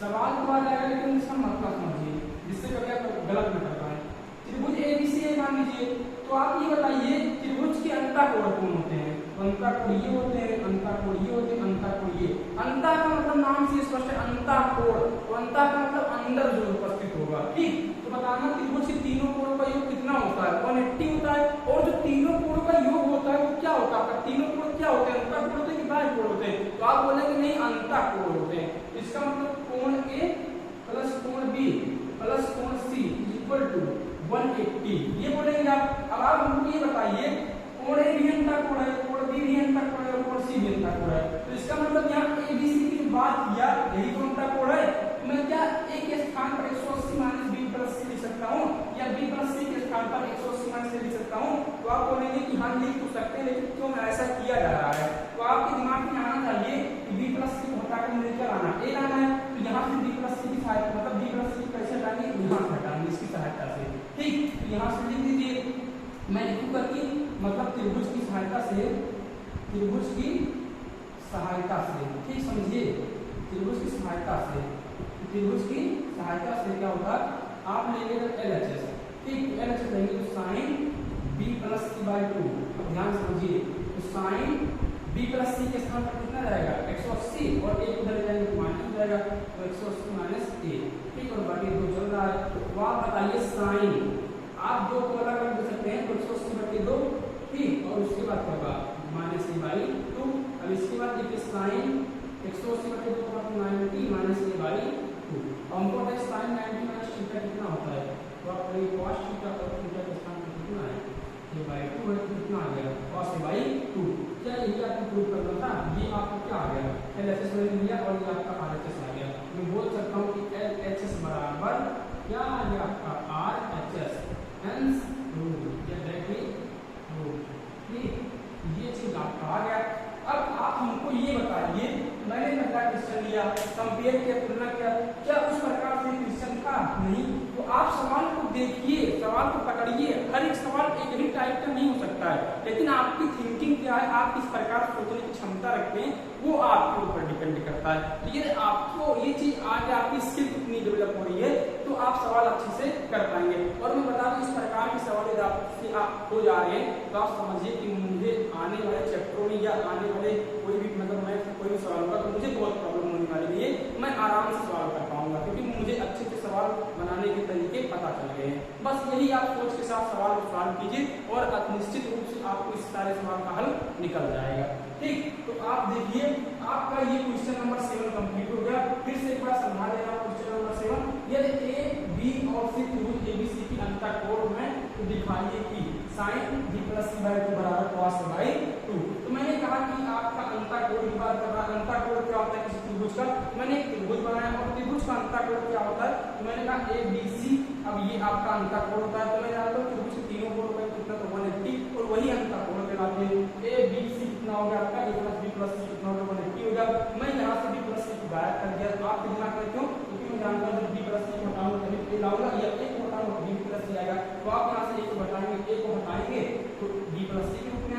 सवाल तो आ जाएगा लेकिन इसका मतलब समझिए जिससे कभी आप गलत न कर पाए। त्रिभुज एबीसी है मान लीजिए, तो आप ये बताइए त्रिभुज के अंतःकोण कौन होते हैं, अंतःकोण ये होते हैं, अंतःकोण ये होते हैं, अंतःकोण ये। अंतः का मतलब नाम से स्पष्ट है अंतःकोण, तो अंतः का मतलब अंदर जो उपस्थित होगा, ठीक। तो बताना त्रिभुज के तीनों कोणों का योग कितना होता है 180 होता है, और जो तीनों कोणों का योग होता है वो क्या होता है आपका, तीनों कोण क्या होते हैं अंतःकोण होते हैं कि बाह्यकोण होते हैं, तो आप बोलेंगे नहीं अंतःकोण होते हैं। इसका मतलब कोण ए प्लस कोण बी प्लस कोण सी इक्वल टू 180 ये बोलेंगे आप। अब आप हमको ये बताइए कोण ए भी अंतःकोण है, कोण बी भी अंतःकोण है और कोण सी भी अंतःकोण है, तो इसका मतलब यहाँ ए बी सी की बात किया यही तो अंतःकोण है। मैं क्या ए के स्थान पर 180 माइनस बी प्लस सी लिख सकता हूँ या बी प्लस सी के स्थान पर 180 माइनस सी लिख सकता हूँ, तो आप बोलेंगे कि हाँ लिख तो सकते हैं लेकिन क्यों ऐसा किया जा रहा है। तो आपके दिमाग में आना चाहिए कि बी प्लस सी को हटाकर मुझे क्या लाना ए लाना है, तो यहाँ से बी प्लस सी की सहायता मतलब बी प्लस सी कैसे हटाएंगे यहाँ से हटाएंगे इसकी सहायता से, ठीक। तो यहाँ से लिख दीजिए, मैं लिखूंगा कि मतलब त्रिभुज की सहायता से, त्रिभुज की सहायता से, ठीक समझिए, त्रिभुज की सहायता से, त्रिभुज की सहायता से क्या होगा आप लेंगे LHS, ठीक। LHS लेंगे तो sine b plus c by 2, ध्यान समझिए, तो साइन b प्लस सी के स्थान पर कितना रहेगा 180 और एक उधर जाएंगे तो माइनस हो जाएगा, तो 180 माइनस a, ठीक। और बाकी दो चल रहा है, तो आप बताइए साइन आप दो को अलग अलग दे सकते हैं, तो 180/2, ठीक। और उसके बाद क्या होगा माइनस a बाई 2। अब इसके बाद देखिए साइन 180/2 का मतलब 90 माइनस a बाई 2। हमको पता है साइन 90 माइनस थीटा कितना होता है, तो आप करेंगे cos थीटा और थीटा के स्थान पर कितना है a बाई 2 है, तो कितना आ गया cos a बाई 2। क्या यही आपको प्रूव करना था, ये आपको क्या आ गया LHS मैंने लिया और ये आपका RHS आ गया। मैं बोल सकता हूँ कि LHS बराबर क्या आ गया आपका RHS, हेंस रूल या डायरेक्टली रूल, ठीक। ये चीज आपका आ गया। अब आप हमको ये बताइए मैंने पहला क्वेश्चन लिया कंपेयर किया तुलना किया, क्या उस प्रकार से क्वेश्चन था नहीं, तो आप सवाल को देखिए, सवाल को पकड़िए, हर एक सवाल एक ही टाइप का नहीं हो सकता है, लेकिन आपकी थिंकिंग क्या है, आप किस प्रकार सोचने की क्षमता रखते हैं वो आपके ऊपर डिपेंड करता है। तो ये आपको ये चीज आगे आपकी स्किल कितनी डेवलप हो रही है तो आप सवाल अच्छे से कर पाएंगे। और मैं बता दूं इस प्रकार के सवाल यदि आपसे आप हो जा रहे हैं तो आप समझिए कि मुझे आने वाले चैप्टरों में या आने वाले कोई भी मतलब मैं कोई भी सवाल होगा तो मुझे बहुत प्रॉब्लम होने वाली है, मैं आराम से सवाल कर पाऊंगा क्योंकि मुझे अच्छे से सवाल बनाने के तरीके पता चल गए हैं। बस यही आप सोच के साथ सवाल को सॉल्व कीजिए और निश्चित रूप से आपको इस सारे सवाल का हल निकल जाएगा, ठीक। तो आप देखिए आपका ये क्वेश्चन नंबर 7 कंप्लीट हो गया। फिर से एक बार समझा देना क्वेश्चन नंबर 7, यदि ए बी और सी त्रिभुज एबीसी की अंतःकोण है तो दिखाइए कि sin b plus c by 2 बराबर cos a बाई 2। तो मैंने कहा कि आपका अंतःकोण की बात कर रहा है, अंतःकोण क्या होता है किसी त्रिभुज का, मैंने एक त्रिभुज बनाया और त्रिभुज का अंतःकोण क्या होता है, तो मैंने कहा ए बी सी, अब ये आपका अंतःकोण होता है, तो मैं जानता हूँ त्रिभुज के तीनों कोण का कितना तो 180 और वही अंतःकोण कहलाते हैं। ए बी सी कितना हो गया आपका a plus b plus c कितना हो गया 180 हो गया। मैं यहाँ से b प्लस c को गायब कर दिया, तो आपके दिमाग में क्यों, क्योंकि मैं जानता हूँ जब b प्लस c को हटाऊंगा तभी a लाऊंगा या a को हटाऊंगा b प्लस c आएगा, तो आप यहाँ से a को हटाएंगे, a को हटाएंगे तो b प्लस c के रूप में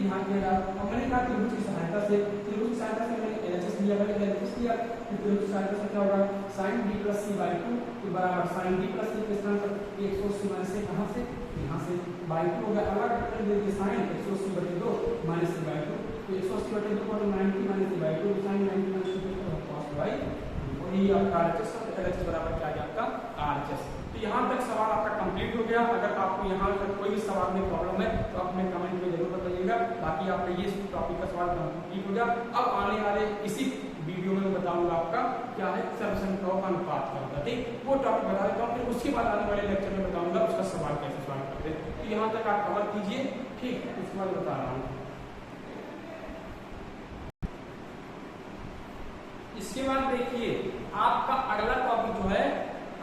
ध्यान दिएगा। अब मैंने कहा त्रिभुज की सहायता से मैंने LHS लिया, पहले LHS लिया, फिर त्रिभुज की सहायता से क्या होगा sin d + c / 2 के बराबर sin d + c के स्थान पर 180 से कहां से यहां से /2 हो गया। अगला कर दीजिए sin 180/2 - c/2, तो 180/2 को 90 - c/2 sin 90 - c/2 cos/2 और ये आपका RHS का LHS बराबर क्या आ गया आपका RHS। तो यहाँ तक सवाल आपका कंप्लीट हो गया। अगर आपको यहाँ पर कोई भी सवाल में प्रॉब्लम है तो आप हमें कमेंट में जरूर बताइएगा। बाकी आपका ये टॉपिक का सवाल कंप्लीट हो गया। अब आने वाले इसी वीडियो में मैं बताऊंगा आपका क्या है सर्वसंख्याओं का अनुपात क्या होता है, ठीक वो टॉपिक बता देता हूँ। फिर उसके बाद आने वाले लेक्चर में बताऊंगा उसका सवाल कैसे सॉल्व करते हैं। तो यहाँ तक आप कवर कीजिए, ठीक उसके बाद बता रहा हूँ। इसके बाद देखिए आपका अगला टॉपिक जो है,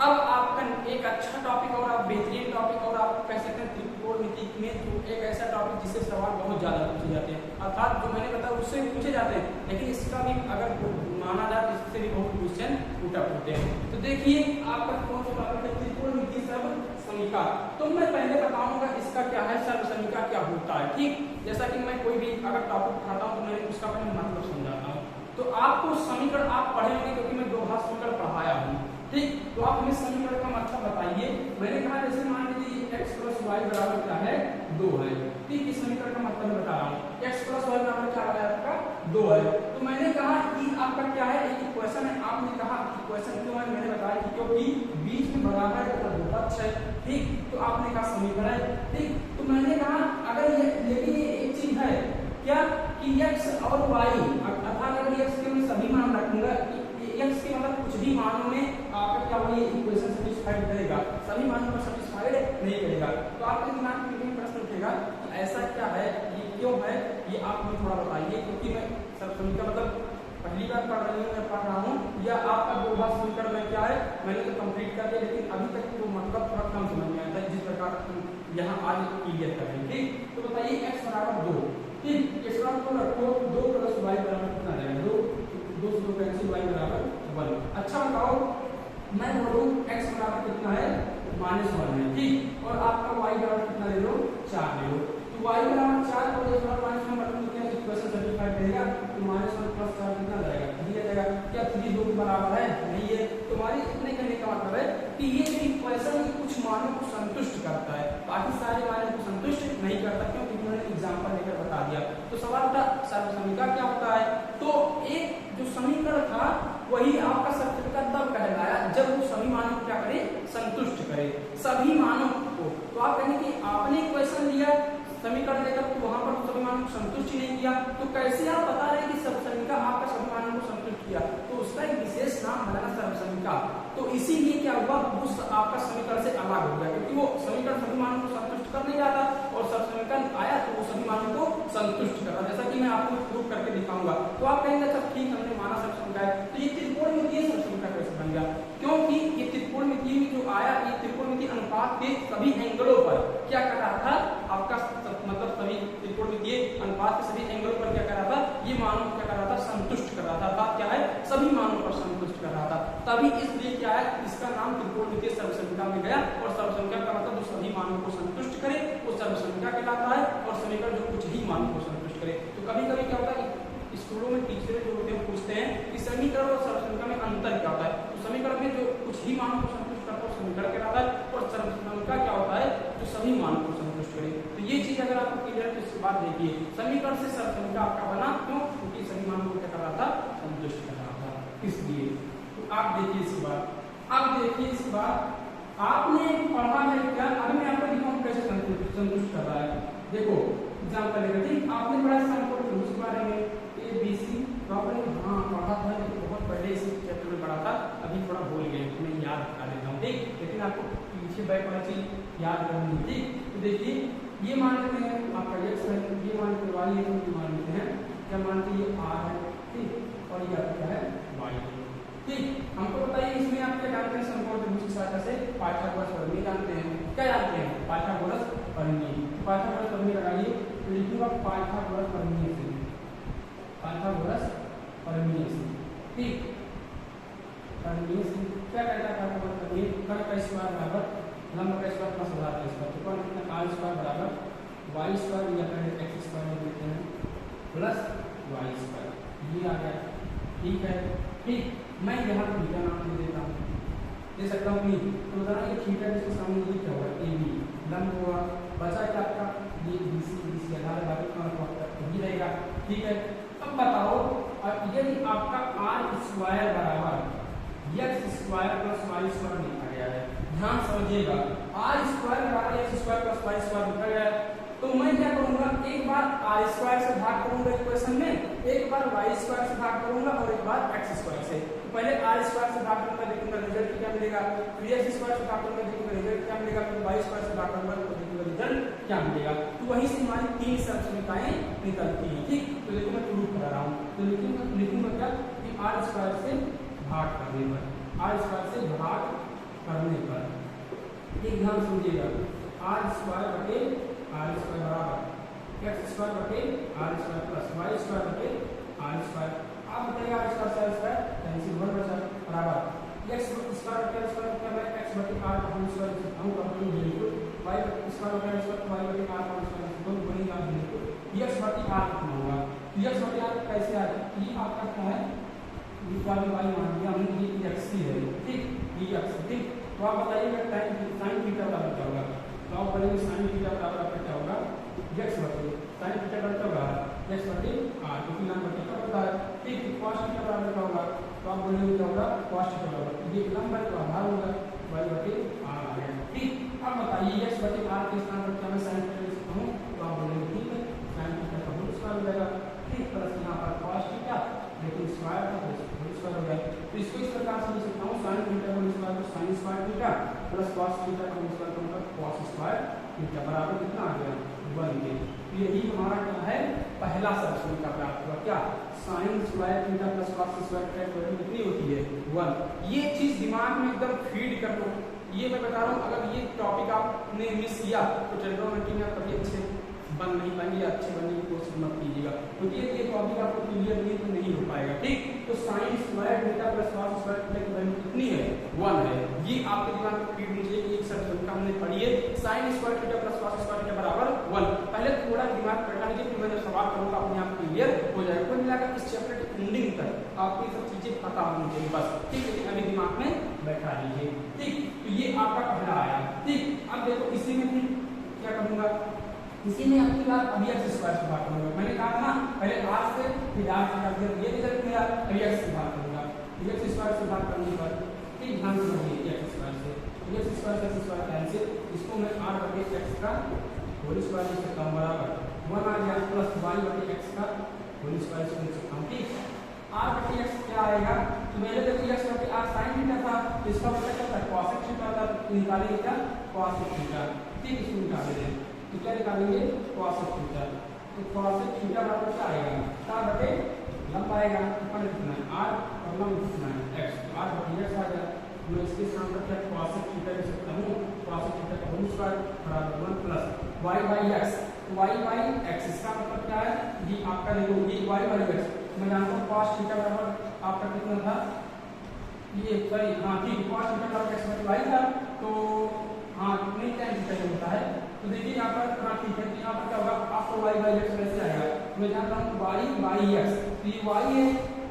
अब आपका एक अच्छा टॉपिक और आप बेहतरीन टॉपिक और आप कह सकते हैं त्रिकोणमिति में जो एक ऐसा टॉपिक जिससे सवाल बहुत ज्यादा पूछे जाते हैं, अर्थात जो मैंने बताया उससे पूछे जाते हैं, लेकिन इसका भी अगर माना जाए इससे भी बहुत क्वेश्चन उठा पूछते हैं। तो देखिए आपका कौन सा टॉपिक है त्रिकोणमिति सर्वसमीका। तो मैं पहले बताऊंगा इसका क्या है सर्वसमीका क्या होता है, ठीक जैसा कि मैं कोई भी अगर टॉपिक उठाता हूँ तो मैं उसका पहले मतलब समझाता हूँ। तो आपको समीकरण आप पढ़े होंगे क्योंकि मैं 2 भाग समीकरण पढ़ाया हूँ, ठीक तो आप हमें समीकरण का मतलब बताइए। मैंने कहा जैसे मान लीजिए x + y बराबर क्या है 2 है, ठीक इस समीकरण का मतलब मैं बता रहा हूँ। x + y बराबर क्या है आपका 2 है। तो मैंने कहा कि आपका क्या है एक इक्वेशन है। आपने कहा इक्वेशन क्यों है, मैंने बताया कि क्योंकि बीच में बराबर तथा दो पक्ष है, ठीक तो आपने कहा समीकरण है, ठीक तो मैंने कहा अगर ये लेकिन ये एक चीज है क्या कि x और y अर्थात अगर x के मैं सभी मान रखूंगा, x के मतलब कुछ भी मानों में आपका क्या होगा ये इक्वेशन सैटिस्फाइड करेगा, सभी मानों पर सैटिस्फाइड नहीं करेगा। तो आपके दिमाग में एक प्रश्न उठेगा कि ऐसा क्या है, ये क्यों है, ये आप मुझे थोड़ा बताइए। क्योंकि मैं सर्वसमीकरण मतलब पहली बार पढ़ रही हूँ, मैं पढ़ रहा हूँ या आपका 2 भाग समीकरण में क्या है मैंने तो कंप्लीट कर दिया, लेकिन अभी तक तो मतलब थोड़ा कम समझ में आता है जिस प्रकार यहाँ आज क्लियर कर रहे हैं, ठीक तो बताइए x बराबर 2, ठीक x बराबर 2 रखो, 2 + y बराबर कितना रहेगा 2 से 2 कैंसिल y बराबर 1। अच्छा बताओ मैं बोलूं x बराबर कितना है -1 है, ठीक और आपका y बराबर कितना ले लो 4 ले लो। तो y बराबर 4 और x बराबर -1 मतलब क्या इक्वेशन सैटिस्फाइड करेगा। तो -1 + 4 कितना जाएगा 3 आ जाएगा। क्या 3 2 के बराबर है नहीं है। तुम्हारी इतने कहने का मतलब है कि ये जो इक्वेशन कुछ मानों को संतुष्ट करता है, बाकी सारे मानों को संतुष्ट नहीं करता, क्योंकि मैंने एग्जांपल लेकर बता दिया। तो सवाल था सर्वसमीका क्या होता है। तो एक जो समीकरण था वही आपका सर्वसमीका तब कहलाया जब वो सभी मानों को क्या करे संतुष्ट करे, सभी मानों को। तो आप कहेंगे कि आपने इक्वेशन लिया समीकरण लेकर तो वहां पर सभी मानों को संतुष्ट ही नहीं किया, तो कैसे आप बता रहे हैं कि सर्वसमीका आपका सभी मानों को संतुष्ट किया। तो उसका एक विशेष नाम बनाना सर्वसमीका। तो इसीलिए क्या हुआ उस आपका समीकरण से अलग हो गया, क्योंकि वो समीकरण सभी मानों को संतुष्ट कर नहीं रहा था और सर्वसमीकरण आया तो वो सभी मानों को संतुष्ट कर रहा, जैसा कि मैं आपको प्रूव करके दिखाऊंगा। तो आप कहेंगे अच्छा ठीक हमने माना सर्वसमीका है, तो ये त्रिकोणमितीय सर्वसमीका कैसे बन गया। क्योंकि ये त्रिकोणमितीय में जो आया ये त्रिकोणमितीय अनुपात के सभी एंगलों पर क्या कर रहा था आपका मतलब सभी त्रिकोणमितीय अनुपात के सभी एंगलों पर क्या कर रहा था ये मानों को क्या कर रहा था संतुष्ट कर रहा था। बात क्या है सभी मानों पर संतुष्ट कर रहा था, तभी इसलिए क्या है इसका नाम त्रिकोणमितीय सर्वसमीका में गया। और सर्वसमीका का मतलब जो सभी मानों को संतुष्ट करे वो सर्वसमीका कहलाता है, और समीकरण जो कुछ ही मानों को संतुष्ट करे। तो कभी कभी क्या होता है स्कूलों में टीचर जो होते हैं पूछते हैं कि समीकरण और सर्वसमीका में अंतर क्या होता है। तो समीकरण में जो कुछ ही मानों को संतुष्ट करता है समीकरण कहलाता है, और सर्वसमीका क्या होता है जो सभी मानों को संतुष्ट करे। तो ये चीज अगर आपको क्लियर है तो इसके बाद देखिए समीकरण से सर्वसमीका आपका बना क्यों, क्योंकि सभी मानों को क्या कर रहा था संतुष्ट कर रहा था, इसलिए। तो आप देखिए इसके बाद, अब देखिए इसके बाद आपने पढ़ा है क्या, अभी मैं आपको दिखाऊं कैसे संतुष्ट कर रहा है। देखो एग्जांपल लेकर, ठीक आपने पढ़ा समकोण के बारे में ABC प्रॉब्लम, हाँ पढ़ा था बहुत पहले इस चैप्टर में पढ़ा था, अभी थोड़ा भूल गए मैं याद कर लेता हूँ, ठीक लेकिन आपको पीछे बैक वाला चीज याद करनी है, ठीक। तो देखिए ये मान लेते हैं आपका x है, ये मान लेते y है, ये मान लेते हैं क्या मानते हैं ये r है, ठीक और ये आपका है y है, ठीक। हमको बताइए इसमें आप क्या जानते हैं समकोण त्रिभुज की सहायता से पाइथागोरस प्रमेय जानते हैं, क्या जानते हैं पाइथागोरस प्रमेय। पाइथागोरस प्रमेय लगाइए तो लिखूंगा पाइथागोरस प्रमेय से, पाइथागोरस प्रमेय से, ठीक प्रमेय से क्या कहता है पाइथागोरस प्रमेय, कर्ण का स्क्वायर बराबर लंब का स्क्वायर प्लस आधार का स्क्वायर, तो कर्ण कितना r स्क्वायर बराबर वाई स्क्वायर या फिर एक्स स्क्वायर लिख देते हैं प्लस वाई स्क्वायर, ये आ गया। ठीक है, ठीक, मैं यहाँ थीटा नाम दे देता हूँ, दे सकता हूँ नहीं, तो बताना ये थीटा जिसके सामने ये क्या होगा, ए बी लंब होगा, बचा क्या आपका ये बी सी आधार बाकी ये रहेगा। ठीक है, अब बताओ यदि आपका आर स्क्वायर बराबर x square plus y square लिखा गया है, ध्यान समझिएगा, आर स्क्वायर बराबर x square plus y square लिखा गया है, तो मैं क्या करूंगा, एक बार आर स्क्वायर से भाग करूंगा इक्वेशन में, एक बार वाई स्क्वायर से भाग करूंगा और एक बार एक्स स्क्वायर से। तो पहले आर स्क्वायर से भाग करूंगा, देखूंगा रिजल्ट क्या मिलेगा, फिर एक्स स्क्वायर से भाग करूंगा, देखूंगा रिजल्ट क्या मिलेगा, फिर वाई स्क्वायर से भाग करूंगा तो देखूंगा रिजल्ट क्या मिलेगा। तो वहीं से हमारी तीन समीकरणें निकलती हैं। ठीक, तो देखो मैं प्रूफ करा रहा हूँ, तो लिखूंगा क्या कि आर स्क्वायर से भाग करने पर, आर स्क्वायर से भाग करने पर, एक ध्यान समझिएगा, आर स्क्वायर बटे आर स्क्वायर बराबर एक्स स्क्वायर बटे R square plus y square बटे आर स्क्वायर। आप बताइए आर स्क्वायर से आर स्क्वायर कैंसिल, 1 बचा बराबर एक्स स्क्वायर बटे आर स्क्वायर क्या है, एक्स बटे आर का होल स्क्वायर लिखता हूं, कंप्लीट बिल्कुल, वाई स्क्वायर बटे आर स्क्वायर वाई बटे आर का होल स्क्वायर लिखता हूं, बनेगा बिल्कुल, एक्स बटे आर कितना होगा, एक्स बटे आर कैसे आ जाए, ये आपका क्या है, ये वाली वाई मान लिया हमने, ये एक्स ही है। ठीक, ये एक्स। ठीक, तो आप बताइएगा साइन थीटा बराबर क्या होगा, तो आप बोलेंगे साइन थीटा बराबर आपका क्या होगा, एक्स बटे साइन थीटा बराबर क्या होगा, एक्स बटे आर, क्योंकि लंब बटे का होता है। ठीक, कॉस थीटा बराबर क्या होगा, तो आप बोलेंगे क्या होगा, कॉस थीटा बराबर ये लंब बटे का आधार होगा, वाई बटे आर आ गया। ठीक, अब बताइए एक्स बटे आर के स्थान पर क्या मैं साइन थीटा लिख सकता हूं, तो आप बोलेंगे ठीक है, साइन थीटा का होल स्क्वायर हो जाएगा। ठीक, प्लस यहाँ पर कॉस थीटा लेकिन स्क्वायर का होल स्क्वायर हो गया, तो इसको इस प्रकार से लिख सकता हूं, साइन थीटा का होल स्क्वायर तो sign square theta plus cos theta का होल स्क्वायर होगा कॉस स्क्वायर थीटा बराबर कितना आ गया, 1 के। तो यही हमारा क्या है, पहला समीकरण का प्राप्त हुआ, क्या sign square theta plus cos square theta की वैल्यू कितनी होती है, 1। ये चीज दिमाग में एकदम फीड कर लो, ये मैं बता रहा हूँ, अगर ये टॉपिक आपने मिस किया तो ट्रिग्नोमेट्री में आप कभी अच्छे बन नहीं पाएंगे, अच्छे बनने की कोशिश मत कीजिएगा, क्योंकि ये टॉपिक आपको क्लियर नहीं तो नहीं हो पाएगा। ठीक, तो sign square theta plus cos square theta की वैल्यू कितनी है, 1 है। ये आपके दिमाग में फीड होनी चाहिए कि एक समीकरण हमने पढ़ी है, sign square theta plus cos square theta बराबर 1। पहले थोड़ा दिमाग बैठा लीजिए, फिर मैं जब सवाल करूंगा अपने आप क्लियर हो जाएगा। कुल मिलाकर इस चैप्टर की एंडिंग तक आपको ये सब चीजें पता होनी चाहिए बस। ठीक है, अभी दिमाग में बैठा लीजिए। ठीक, तो ये आपका पहला आया। ठीक, अब देखो इसी में फिर क्या करूंगा, इसी में अपनी बात अभी एक्स स्क्वायर से बात करूंगा, मैंने कहा ना पहले आर से फिर आर से कर दिया, ये रिजल्ट मिला, अभी एक्स से बात करूंगा, एक्स स्क्वायर से बात करने के बाद ठीक ध्यान से समझिए, एक्स स्क्वायर से एक्स स्क्वायर कैंसिल, इसको मैं आर बटे एक्स का होल स्क्वायर लिख सकता हूँ बराबर 1 आ गया, प्लस वाई बटे एक्स का होल स्क्वायर से लिख सकता हूँ। ठीक, आर बटे एक्स क्या आएगा, तो पहले देखिए एक्स बटे आर साइन थीटा था, इसका मतलब क्या था, कॉसेक थीटा था, निकालेंगे क्या, कॉसेक थीटा। ठीक, इसको निकाल दें तो क्या निकालेंगे, कॉसेक थीटा, तो कॉसेक थीटा बराबर क्या आएगा, आर बटे लंब आएगा, ऊपर कितना है आर और लंब कितना है एक्स, तो आर बटे एक्स आ गया। मैं इसके स्थान पर क्या कॉसेक थीटा लिख सकता हूँ, कॉसेक थीटा का होल स्क्वायर बराबर 1 plus y by x, y by x, इसका मतलब क्या है, ये आपका देखो ये वाई बाई एक्स, मैं जानता हूँ कॉस थीटा बराबर आपका कितना था, ये सॉरी हाँ ठीक, कॉस थीटा बराबर एक्स बटे वाई था, तो हाँ कितने टाइम थीटा होता है, तो देखिए यहाँ पर हाँ ठीक है, तो यहाँ पर क्या होगा, आपको वाई बाई एक्स कैसे आएगा, मैं जानता हूँ वाई बाई एक्स, तो ये वाई है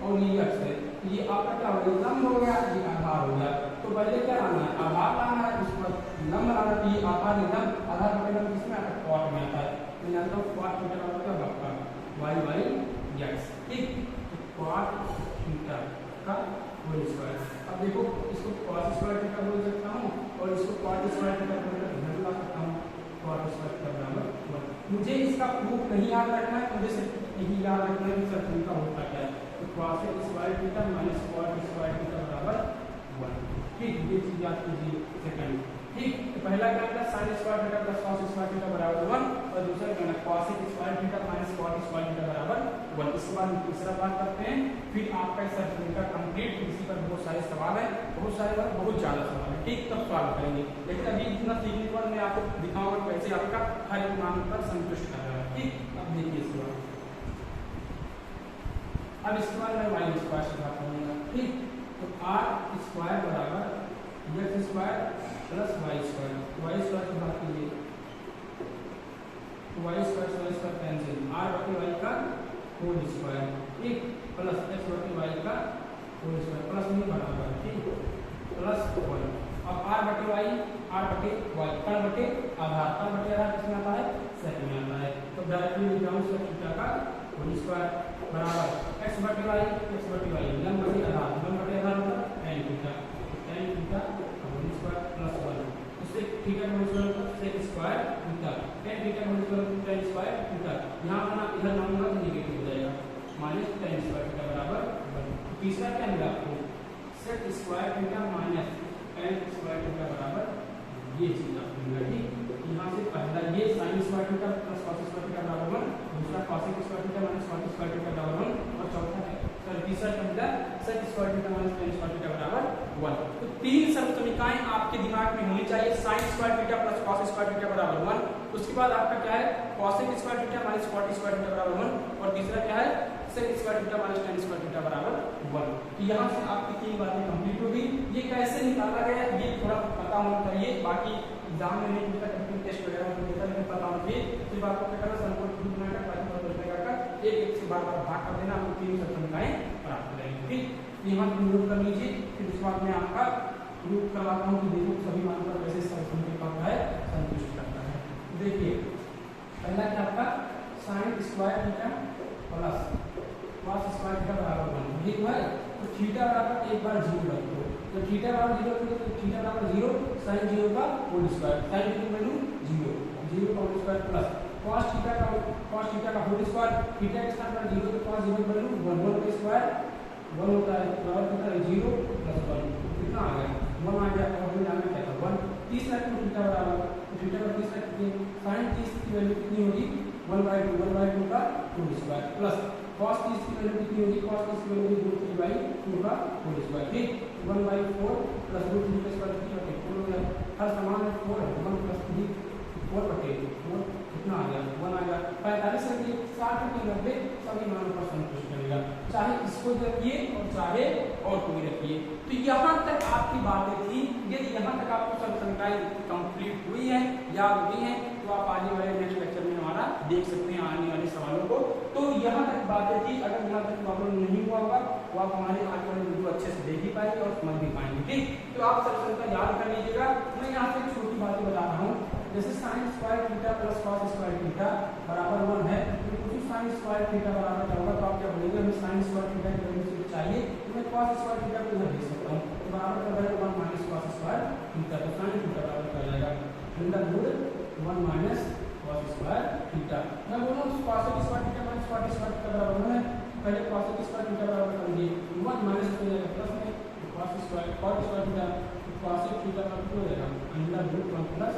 और ये एक्स है, तो ये आपका क्या हो गया, लंब हो गया, ये आधार हो गया। तो पहले क्या लाना है, आधार लाना है, उसके बाद लंब लाना है, तो ये आधार लंब, आधार बटे लंब किसमें आता है, कॉट में आता है, मैं जानता हूँ कॉट थीटा बराबर क्या होगा आपका वाई बाई एक्स। ठीक, तो कॉट थीटा का होल स्क्वायर, अब देखो इसको कॉस स्क्वायर थीटा बोल सकता हूँ और इसको कॉट स्क्वायर थीटा बोलकर ध्यान ला सकता हूँ, कॉट स्क्वायर थीटा बराबर 1। मुझे इसका प्रूफ नहीं याद रखना है, मुझे सिर्फ यही याद रखना है कि सर्कल का होता क्या है, तो cos square theta minus cot square theta बराबर 1। ठीक, ये चीज याद कीजिए सेकंड। ठीक, तो पहला क्या था, sine square theta plus cos square theta बराबर 1 और दूसरा क्या है, cosec square theta minus cot square theta बराबर 1। इसके बाद हम तीसरा बात करते हैं, फिर आपका सर्कल का कंप्लीट, इसी पर बहुत सारे सवाल है, बहुत सारे बहुत ज्यादा सवाल है। ठीक, तब सवाल करेंगे, लेकिन अभी इतना सीखने के बाद मैं आपको दिखाऊंगा कैसे आपका हर एक मांग पर संतुष्ट कर रहा है। ठीक, अब देखिए इसके बाद, अब इसके बाद मैं वाई स्क्वायर से बात करूंगा। ठीक, तो आर स्क्वायर बराबर x square plus y square, y square की बात कीजिए, वाई स्क्वायर कैंसिल, आर बटे वाई का होल स्क्वायर, ठीक, प्लस एक्स बटे वाई का होल स्क्वायर, प्लस में बराबर, ठीक, प्लस 1। अब आर बटे वाई कण बटे आधार, कण बटे आधार किसमें आता है, सेट में आता है, तो डायरेक्टली लिख रहा हूं सेक थीटा का होल स्क्वायर बराबर एक्स बटे वाई लंब बटे आधार मतलब tan theta whole square plus 1, इससे थीटा का whole square sec square theta, tan theta का whole square tan square theta, यहां अपना इधर नाम तो नेगेटिव हो जाएगा, माइनस tan स्क्वायर थीटा बराबर 1। तीसरा क्या मिला आपको, sec square theta minus tan square theta बराबर ये चीज आपको मिला, ठीक। यहाँ से पहला ये sin square theta plus cos square theta बराबर 1, दूसरा cos square theta minus cot square theta बराबर 1, और चौथा है तीसरा क्या मिला, sec square theta minus tan square theta बराबर 1। तो तीन समीकरण आपके दिमाग में होनी चाहिए, sin square theta plus cos square theta बराबर 1, उसके बाद आपका क्या है cos square theta minus cot square theta बराबर 1, और तीसरा क्या है sec square theta minus tan square theta बराबर 1। तो यहाँ से आपकी तीन बातें कंप्लीट हो गई। ये कैसे निकाला गया ये थोड़ा पता होना चाहिए, बाकी एग्जाम में नहीं पूछा, कंप्यूटर टेस्ट वगैरह में पूछा, लेकिन पता होना चाहिए। सिर्फ आपको क्या करना, संकोच ग्रुप बनाकर एक से बार भाग कर देना, आपको तीन समीकरण प्राप्त हो जाएंगे, ठीक। यहाँ नोट कर लीजिए, फिर उसके बाद मैं आपका प्रूव करवाता हूँ कि देखो सभी मान पर कैसे समीकरण है संतुष्ट करता है। देखिए पहला क्या आपका sin square theta plus cos square theta बराबर 1, ठीक है। तो थीटा बराबर एक बार 0 रख दो, तो थीटा बराबर 0 रखो तो थीटा बराबर 0 sin 0 का होल स्क्वायर, sin की वैल्यू 0 का whole square plus cos theta का होल स्क्वायर, थीटा के स्थान पर 0 तो cos 0 की वैल्यू 1 का स्क्वायर 1 होता है, बराबर कितना है 0 प्लस 1, कितना आ गया 1 आ गया, और फिर आगे क्या था 1। तीसरा को थीटा बराबर, तो थीटा का तीसरा sin 30 की वैल्यू कितनी होगी 1/2 का होल स्क्वायर प्लस cos 30 की वैल्यू कितनी होगी, cos 30 की वैल्यू होगी √3/2 का होल स्क्वायर, ठीक। 1/4 प्लस √3 का स्क्वायर कितना होगा, हर समान 4 है, 1 प्लस 3 4/4 कितना आ गया 1 आ गया। 45 से 60 के 90 सभी मानों पर संतुष्ट करेगा, चाहे इसको रखिए और चाहे और कोई रखिए। तो यहाँ तक आपकी बातें थी, यदि यहाँ तक आपको सब समीकरण कंप्लीट हुई है, याद हुई है, तो आप आने वाले नेक्स्ट लेक्चर में हमारा देख सकते हैं आने वाले सवालों को। तो यहाँ तक बातें थी, अगर यहाँ तक प्रॉब्लम नहीं हुआ होगा तो आप हमारे आगे वाले वीडियो अच्छे से देख ही पाएंगे और समझ भी पाएंगे, ठीक। तो आप सब समीकरण याद कर लीजिएगा। मैं यहाँ से छोटी बातें बता रहा हूँ, जैसे sin square theta plus cos square theta बराबर 1 है, तो कुछ sin स्क्वायर थीटा बराबर क्या होगा, तो आप क्या बोलेंगे हमें sin स्क्वायर थीटा की वैल्यू चाहिए, तो मैं cos स्क्वायर थीटा को इधर भेज सकता हूं, तो बराबर क्या होगा 1 माइनस cos स्क्वायर थीटा, तो sin थीटा बराबर क्या हो जाएगा √1 माइनस cos स्क्वायर थीटा। मैं बोल रहा हूं cos square theta minus cot square theta बराबर 1 है, पहले cos स्क्वायर थीटा बराबर कर दिए 1 माइनस हो जाएगा प्लस में cos square cot square theta, cos theta का हो जाएगा √1 प्लस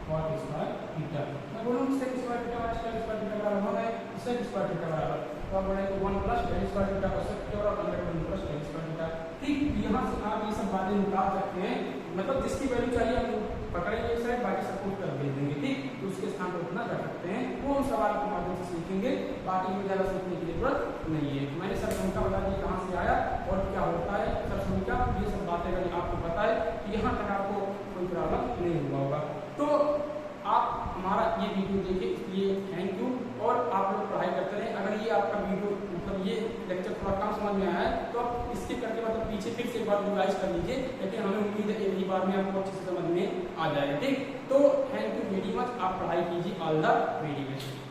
cot स्क्वायर थीटा। मैं बोलूं sec square theta minus tan square theta बराबर है sec स्क्वायर थीटा बराबर, तो आप बोलेंगे 1 प्लस tan स्क्वायर थीटा को sec थीटा और 1 प्लस tan स्क्वायर थीटा, ठीक। यहां से आप ये सब बातें निकाल सकते हैं, मतलब जिसकी वैल्यू चाहिए हम पकड़ेंगे एक साइड, बाकी सब कुछ कर भेज देंगे, ठीक। तो उसके स्थान पर उतना कर सकते हैं, वो हम सवाल के माध्यम से सीखेंगे, बाकी में ज्यादा सीखने की जरूरत नहीं है। मैंने सर भूमिका बता दी कहाँ से आया और क्या होता है सर भूमिका, ये सब बातें अगर आपको पता है तो यहाँ तक आपको कोई प्रॉब्लम नहीं हुआ होगा। तो आप हमारा ये वीडियो देखिए, इसलिए थैंक यू, और आप लोग पढ़ाई करते रहें। अगर ये आपका वीडियो मतलब ये लेक्चर थोड़ा कम समझ में आया है तो आप स्किप करके मतलब पीछे फिर से एक बार रिवाइज कर लीजिए, लेकिन हमें उम्मीद है एक ही बार में आपको अच्छे से समझ में आ जाएगा, ठीक। तो थैंक यू वेरी मच, आप पढ़ाई कीजिए, ऑल द वेरी बेस्ट।